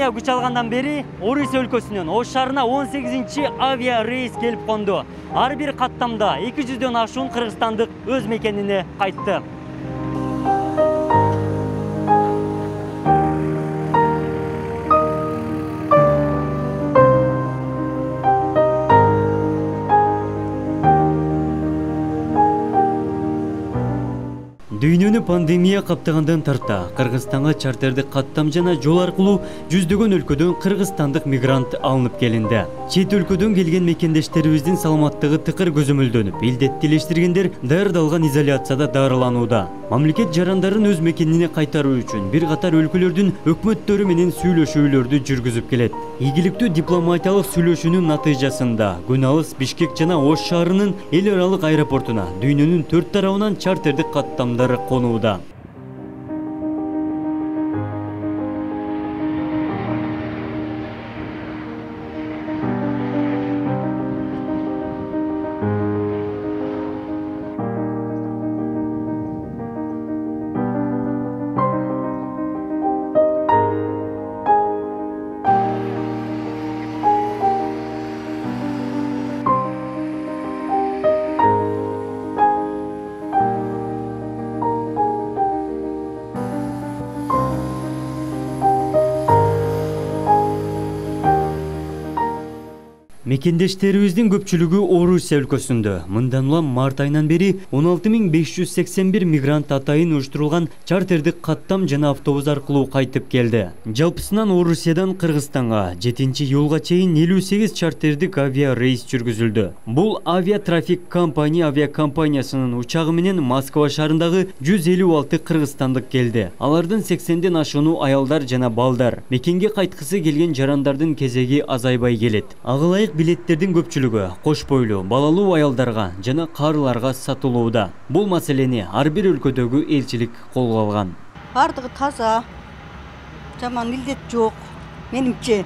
Пандемия күч алгандан бери Орус өлкөсүнөн Ош шаарына 18-ci авиа рейс келип конду. Ар бир каттамда 200дөн ашуун кыргызстандык өз мекенине кайтты. Дүйнөнү пандемия каптагандан тарта Кыргызстанга чартердик каттам жана жол аркылуу жүздөгөн өлкөдөн кыргызстандык мигрант алынып келинди. Чет өлкөдөн келген мекендештерибиздин саламаттыгы тыкыр көзөмөлдөнүп, илдеттелештиргендер даярдалган изоляцияда дарыланууда. Мамлекет жарандарын өз мекенине кайтаруу үчүн бир катар өлкөлөрдүн өкмөттөрү менен сүйлөшүүлөрдү жүргүзүп келет. Ийгиликтүү дипломатиялык сүйлөшүүнүн натыйжасында күн алыс Бишкек жана Ош шаарынын эл аралык аэропортуна дүйнөнүн 4 тарабынан чартердик каттамдар конууда. Мекендештерибиздин көпчүлүгү Орусия өлкөсүндө. Мындан улам март айынан бери 16581 мигрант атайын уюштурулган чартердик каттам жана автобус аркылуу кайтып келди. Жалпысынан Орусиядан Кыргызстанга 7-июлга чейин 58 чартердик авиа рейс жүргүзүлдү. Бул авиатрафик компания авиакомпаниясынын учагы менен Москва шаарындагы 156 кыргызстандык келди. Алардын 80ден ашууну аялдар жана балдар. Мекенге кайткысы келген жарандардын кезеги азайбай келет. Агылайык билеттердин көпчүлүгү кош бойлуу, балалуу аялдарга жана карыларга сатылууда. Бул маселени ар бир өлкөдөгү элчилик колго алган. Бардыгы таза, жаман илдет жок. Менимче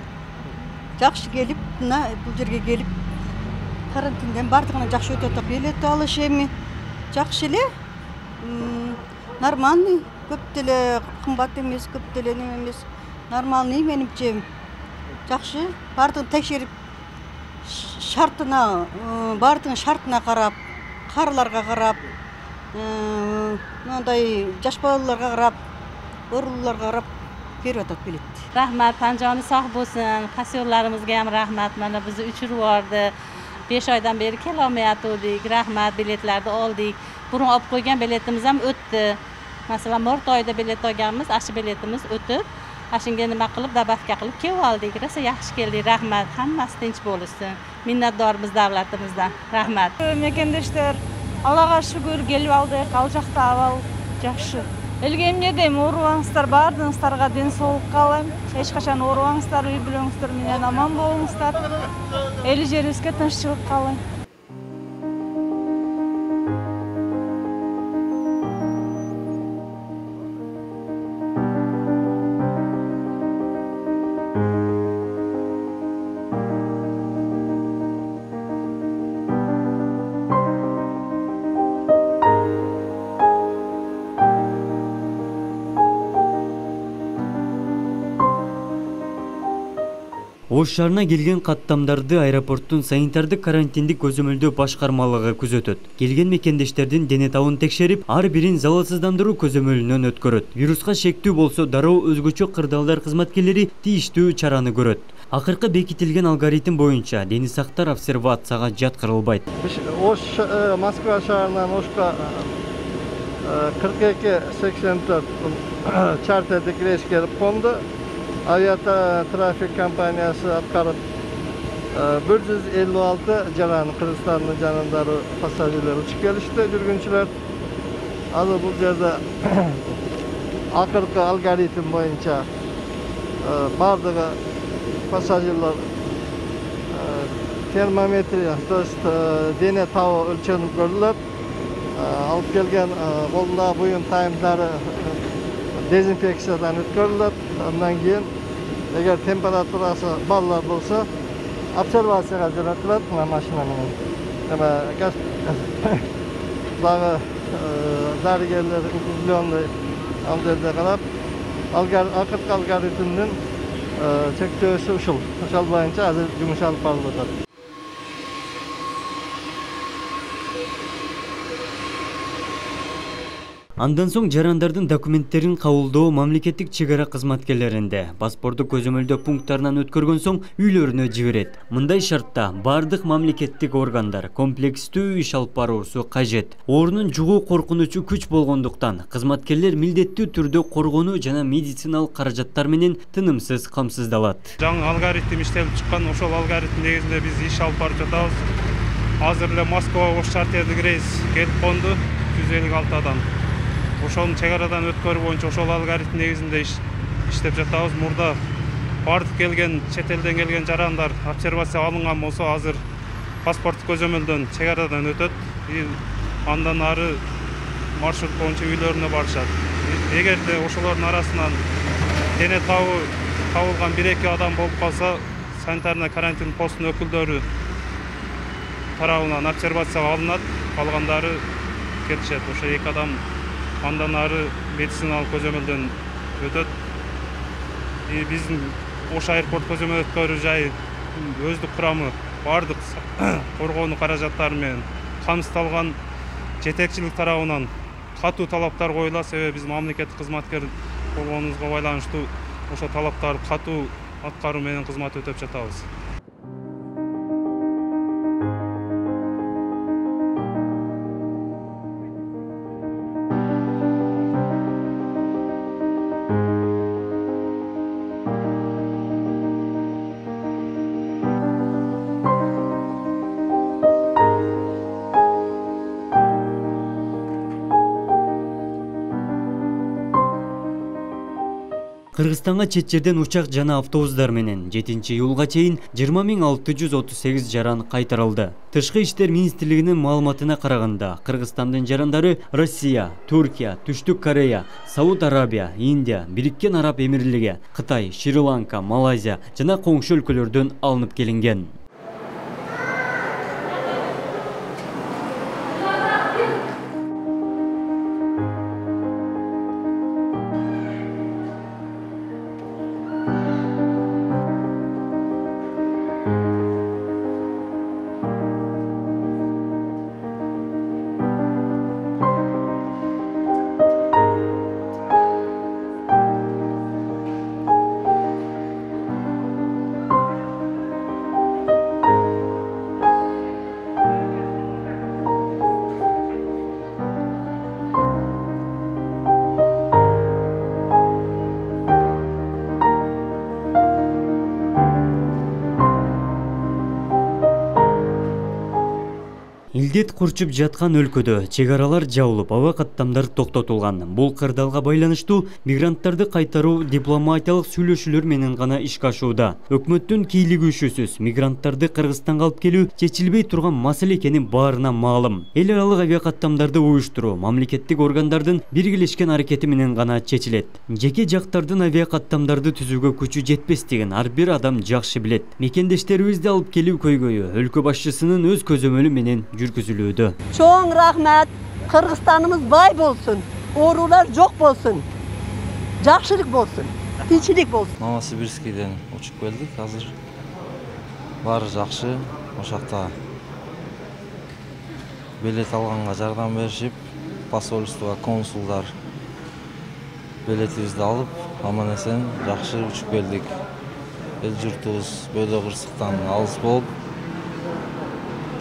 жакшы келип, бул жерге келип, карантинден бардыгына жакшы өтөт. Билет алыш эми жакшы эле. Нормальный, көп деле кымбат эмес, көп деле неме эмес. Нормальный менимче жакшы. Бардыгын текшерип шартына, бардыгын шартына карап, карыларга карап, мындай жаш балаларга карап, оорулууларга карап берип атат билет. Рахмат, Панжаны сак болсун, кассирларыбызга ham рахмат. Мана бизди учуруп барды. 5 айдан бери келе алмай атырдык. Рахмат, билетлерди алдык. Бурун алып койгон билетimiz ham өттү. Masalan, mart oyida bilet olganmiz, aşı biletimiz o'tib, ashunga nima qilib, добавка qilib kelib oldik. Rosa yaxshi keldi. Rahmat. Hammasi tinch bo'lsin. Minnatdormiz davlatimizdan. Rahmat. Mekendeshler, Allohga shukr kelib oldik. Al жақта ahvol yaxshi. Elga emne deyim, o'ruvаңыздар, bardingizlarga den sog'lik qalayım. Hech qachon o'ruvаңыздар, uy bilingizlar, mendan omon bo'lingizlar. El jerimizga tinchlik qalayım. Ош шаарына келген каттамдарды аэропорттун санитардык карантиндик көзөмөлдөө башкармалыгы күзөтөт. Келген мекендештердин дене табын текшерип, ар бирин залалсыздандыруу көзөмөлүнөн өткөрөт. Вируска шектүү болсо дароо өзгөчө кырдаалдар кызматкерлери тийиштүү чараны көрөт. Акыркы бекитилген алгоритм боюнча дени сактар обсервацияга жаткырылбайт. Ош Москва шаарынан Ошко 42-84 чартердик рейс келип конду. Авиатрафик компаниясы аткарып 156 жаран Кыргызстандын жанындагы пассажирлер учуп келишти, жүргүнчүлөр. Азыр бул жерде акыркы алгоритм боюнча бардыгы пассажирлер термометрия, то есть дене табы өлчөнүп көрүлөт. Алып келген колунда буюн тайымдары дезинфекциядан өткөрүлөт. Андан кийин эгер температурасы баллар болсо обсервацияга жөнөтүлөт машина менен. Дагы дарыгерлер углубленный ал жерде карап, акыркы алгоритмдин чектөөсү ушул. Ошол боюнча азыр жумуш алып барылып атат. Андан соң жарандардын документтерин кабылдоо мамлекеттик чек ара кызматкерлеринде паспорттук көзөмөлдөө пункттарынан өткөргөн соң үйлөрүнө жиберет. Мындай шартта бардык мамлекеттик органдар комплекстүү иш алып баруусу кажет. Орунун жугуу коркунучу күч болгондуктан кызматкерлер милдеттүү түрдө коргонуу жана медициналык каражаттар менен тынымсыз камсыздалат. Жаңы алгоритм иштелип чыккан, ошол алгоритм негизинде биз иш алып барып жатабыз. Азыр эле Москва ош чартердик рейс келип конду 156 адам. Ошол чек арадан өткөрүү боюнча ошол алгоритм негизинде иштеп жатабыз. Мурда бардык келген чет элден келген жарандар обсервация алынган болсо, азыр паспорттук көзөмөлдөн чек арадан өтөт. Андан ары маршрут боюнча үйлөрүнө барышат. Эгерде ошолордун арасынан дене табылган 1-2 адам болуп калса, санитарный карантин постунун өкүлдөрү тарабынан обсервацияга алынат. Калгандары кетишет. Ошо 2 адам андан ары медициналык көзөмөлдөн өтөт. Биздин Ош аэропорт көзөмөл өткөрүү жайы өздүк курамы бардык коргонуу каражаттары менен камсыздалган. Жетекчилик тарабынан катуу талаптар коюлат, себеби биз мамлекеттик кызматкер болгонубузга байланыштуу ошо талаптарды катуу аткаруу менен кызмат өтөп жатабыз. Кыргызстанга чет жерден учак жана автобустар менен 7-июлга чейин 20.638 жаран кайтарылды. Тышкы иштер министрлигинин маалыматына караганда, Кыргызстандын жарандары Россия, Түркия, Түштүк Корея, Сауд Арабия, Индия, Бириккен Араб Эмирлиги, Кытай, Шри-Ланка, Малайзия жана коңшу өлкөлөрдөн алынып келинген. Илдет курчуп жаткан өлкөдө чек аралар жабылып, аба каттамдар токтотулган. Бул кырдаалга байланыштуу мигранттарды кайтаруу дипломатиялык сүйлөшүүлөр менен гана ишке ашууда. Өкмөттүн кийлигүүсүсүз мигранттарды Кыргызстанга алып келүү чечилбей турган маселе экени баарына маалым. Эл аралык авиакаттамдарды уюштуруу мамлекеттик органдардын биргелешкен аракети менен гана чечилет. Жеке жактардын авиакаттамдарды түзүүгө күчү жетпестигин ар бир адам жакшы билет. Мекендештерибизди алып келүү көйгөйү өлкө башчысынын өз көзөмөлү менен жүргүзүлүүдө. Çoğun rahmet, Kırgızstanımız bay bolsun, orular çok bolsun, жақшылык болсын, tinçlik болсын. Новосибирскийден учуп келдик, азыр баары жакшы. Ошакта билет алганга жардам беришип, посольство, консулдар билетибизди алып, аман-эсен жакшы учуп келдик. Эл журтубуз бөлө кырсыктан алыс болуп,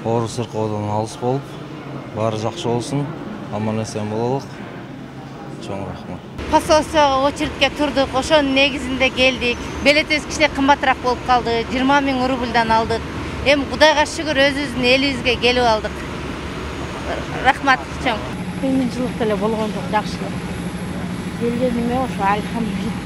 оор сыркоодон алыс болуп, баары жакшы болсун, аман-эсен бололук. Чоң рахмат. Посольствого очередке турдук, ошонун негизинде келдик. Билетибиз кичине кымбатыраак болуп калды. 20 000 рубльдан алдык. Эми Кудайга шүгүр өзүбүздүн элибизге келип алдык. Рахмат чоң. Кыйынчылык деле болгон жок, жакшылык. Келгениме ошо алхамдулилла.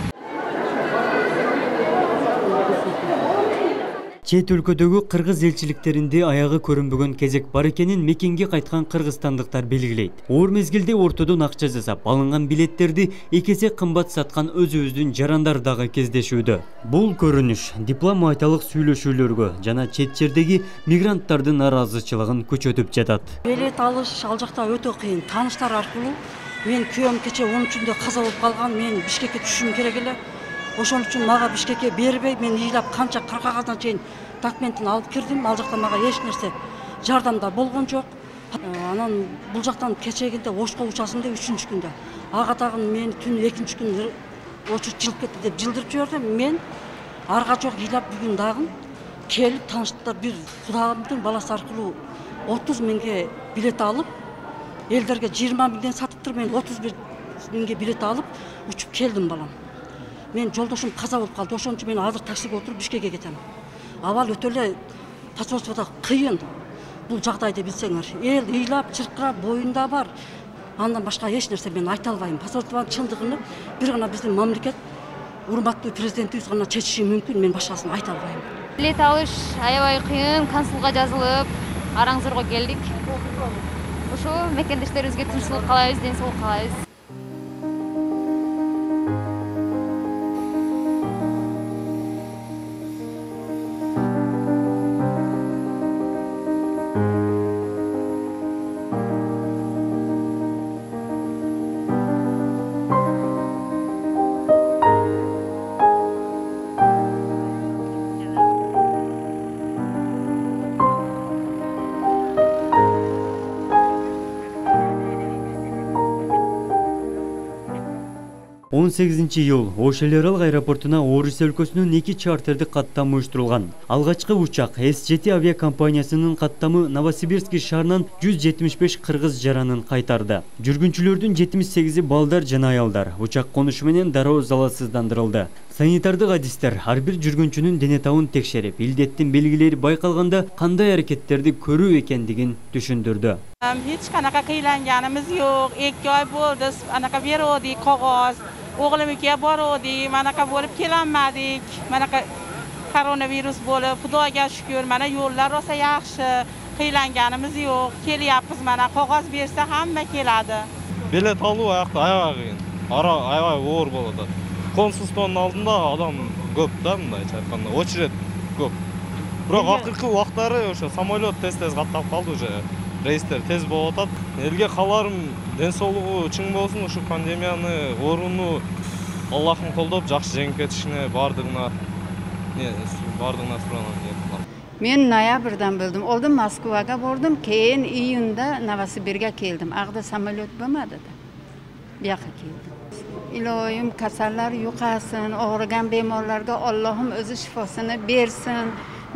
Чет өлкөдөгү кыргыз элчиликтеринде аягы көрүнбөгөн кезек бар экенин мекенге кайткан кыргызстандыктар белгилейт. Оор мезгилде ортодон акча жасап алынган билеттерди экесе кымбат саткан өзүбүздүн жарандар дагы кездешүүдө. Бул көрүнүш дипломатиялык сүйлөшүүлөргө жана чет жердеги мигранттардын наразычылыгын күчөтүп жатат. Билет алыш ал жакта өтө кыйын. Тааныштар аркылуу мен күйөөм кече 13-күндө каза болуп калган. Мен Бишкекке түшүшүм керек эле. Ошон үчүн мага Бишкекке бербей, мен ыйлап канча кыркагадан чейин документин алып кирдим. Ал жакта мага эч нерсе жардамда болгон жок. Анан бул жактан кечегинде Ошко учасында 3-чү күндө. Ага дагы мен түн 2-чү күн Ошу жылып кетти деп жылдырып жиберди. Мен арга жок ыйлап бүгүн дагы келип тааныштар бир Кудайдын баласы аркылуу 30 миңге билет алып, элдерге 20 миңден сатыптыр, мен 31 миңге билет алып учуп келдим балам. Мен жолдошум каза болуп калды. Ошон үчүн мен азыр таксиге отуруп Бишкекке кетем. Абал өтө эле посольстводо кыйын. Бул жагдайды билсеңер. Эл ыйлап, чыркырап, боюнда бар. Андан башка эч нерсе мен айта албайм. Посольствонун чындыгын бир гана биздин мамлекет, урматтуу президентибиз гана чечиши мүмкүн. Мен башкасын айта албайм. Билет алыш аябай кыйын, консулга жазылып, Араңзорго келдик. Ошо мекендештерибизге тынччылык каалайбыз, ден соолук каалайбыз. Он 8 iyul Ош эл аралык аэропортуна Орус өлкөсүнүн 2 чартердик каттамы уюштурулган. Алгачкы учак С7 авиакомпаниясынын каттамы Новосибирский шаарынан 175 кыргыз жаранын кайтарды. Жүргүнчүлөрдүн 78 балдар жана аялдар. Учак конушу менен дароо залалсыздандырылды. Санитардык адистер ар бир жүргүнчүнүн дене табын текшерип, илдеттин белгилери байкалганда кандай аракеттерди көрүү экендигин түшүндүрдү. Hiç kanaka kıylanganımız yok. 2 ay bo'ldi, anaka berdik qog'oz. O'g'limga bordik, manaka bo'lib kelolmadik. Manaka koronavirus bo'lib, Xudoga shukr, mana yo'llar rosa yaxshi. Kıylanganımız yok. Kelyapmiz, mana qog'oz bersa hamma keladi. Bilet alуу аякта аябай кыйын. Аябай оор болот. Консулствонун алдында адам көп да, мындайча айтканда, очередь көп. Бирок акыркы убактары ошо самолет тез-тез каттап калды уже. Рейстер тез болуп атат. Элге каларым ден соолугу чың болсун, ушу пандемияны орунду Аллахым колдоп жакшы жеңип кетишине бардыгына суранам. Мен ноябрдан билдим. Олдун Москвага бардым, кийин июнда Новосибирге келдим. Агда самолет болмады да. Бияка келдим. Iloyim kasallar yuqasin, og'rigan bemorlarga Allohim o'zi shifosini bersin.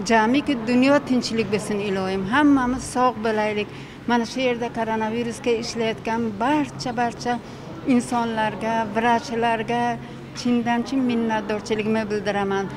Jamiki dunyo tinchlik bo'lsin iloyim. Hammamiz sog' bo'laylik. Mana shu yerda koronavirusga ishlayotgan barcha insonlarga, vrachlarga chindan-chin minnatdorchiligimni bildiraman.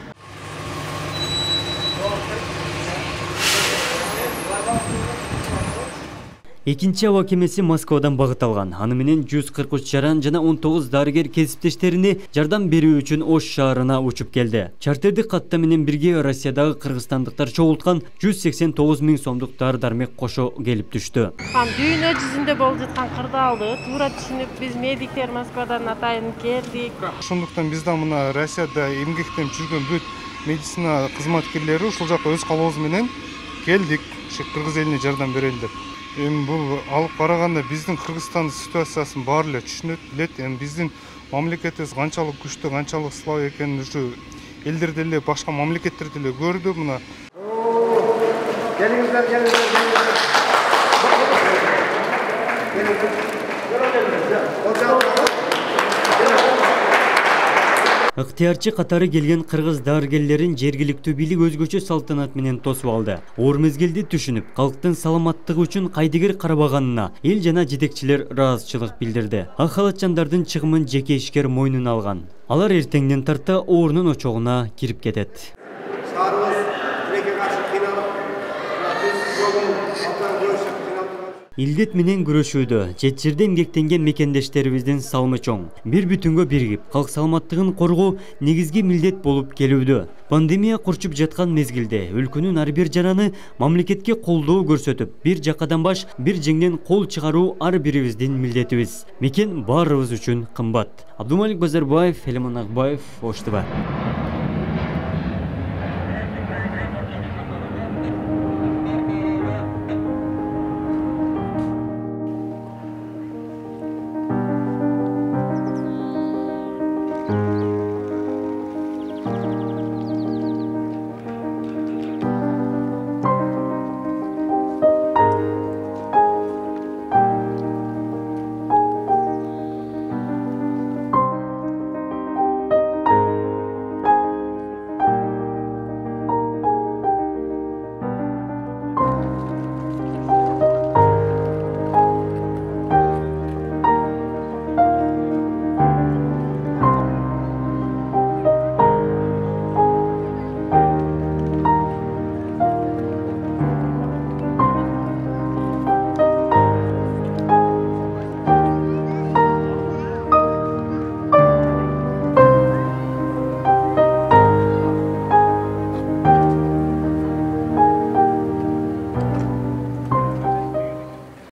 Экинчи аба кемеси Москвадан багыт алган. Аны менен 143 жаран жана 19 дарыгер кесиптештерине жардам берүү үчүн Ош шаарына учуп келди. Чартердик катта менен бирге Россиядагы кыргызстандыктар чогулткан 189 миң сомдук дары-дармек кошо келип түштү. Дүйнө жүзүндө болуп жаткан кырдаалды туура түшүнүп, биз медиктер Москвадан атайын келдик. Ошондуктан биз да мына Россияда эмгектенип жүргөн бүт медицина кызматкерлери ушул жака өз калообуз менен келдик. Кыргыз элине жардам берели деп. Бул алып караганда биздин Кыргызстан ситуациясын баары эле түшүнөт, билет. Биздин мамлекетибиз канчалык күчтүү, канчалык сылап экенин ушу элдер деле, башка мамлекеттер деле көрдү. Мына Ыктыярчы катары келген кыргыз дарыгерлерин жергиликтүү бийлик өзгөчө салтанат менен тосуп алды. Оор мезгилди түшүнүп, калктын саламаттыгы үчүн кайдыгер карабаганына эл жана жетекчилер ыраазычылык билдирди. Ак халатчандардын чыгымын жеке ишкер мойнуна алган. Алар эртеңден тарта оорунун очогуна кирип кетет. Илдет менен күрөшүүдө чет жерде эмгектенген мекендештерибиздин салымы чоң. Бир бүтүнгө биригип, калк саламаттыгын коргоо негизги милдет болуп келүүдө. Пандемия курчуп жаткан мезгилде өлкөнүн ар бир жараны мамлекетке колдоо көрсөтүп, бир жакадан баш, бир жеңден кол чыгаруу ар бирибиздин милдетибиз. Мекен баарыбыз үчүн кымбат. Абдумалик Базарбаев, Элемон Акбаев, Ош ТВ.